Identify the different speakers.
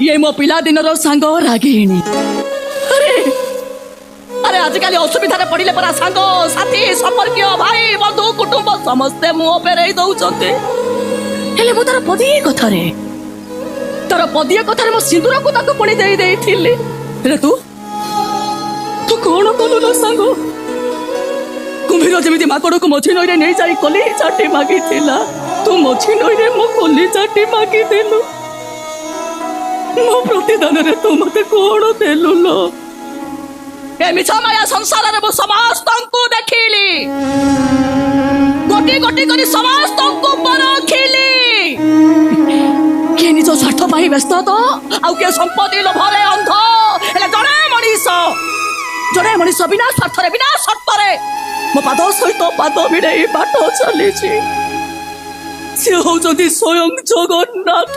Speaker 1: ये मो पिला दिन सांग रागिणी। अरे अरे आजिकल असुविधा पड़े परा सांग साथी संपर्क भाई बंधु कुटुंब समस्ते मुह फेरई दौरान हेले मो तार पदिए कथारे तार पदिए कथारे मो सिंदूर को ताको पुणी दे देइथिली। हेले तू तू कौन कलु ना सांग कुम्भीर जमी माकड़ को मझी नई नहीं जाई कली चाटी मागी तू मझी नई मो कली चाटी मागी देलु मो प्रतिदान रे तू मते कौन देलु लो ए मिछा माया संसार रे मो समस्त को देखिली गोटी गोटी करी समस्त को परखिली के निज स्वार्थ पाई व्यस्त तो आउ के संपत्ति लोभरे अंध हेले जड़े मनीष बिना स्वार्थ रे बिना शर्त रे मो पाद सहित पाद भिड़े बाट चली सी हूँ स्वयं जगन्नाथ।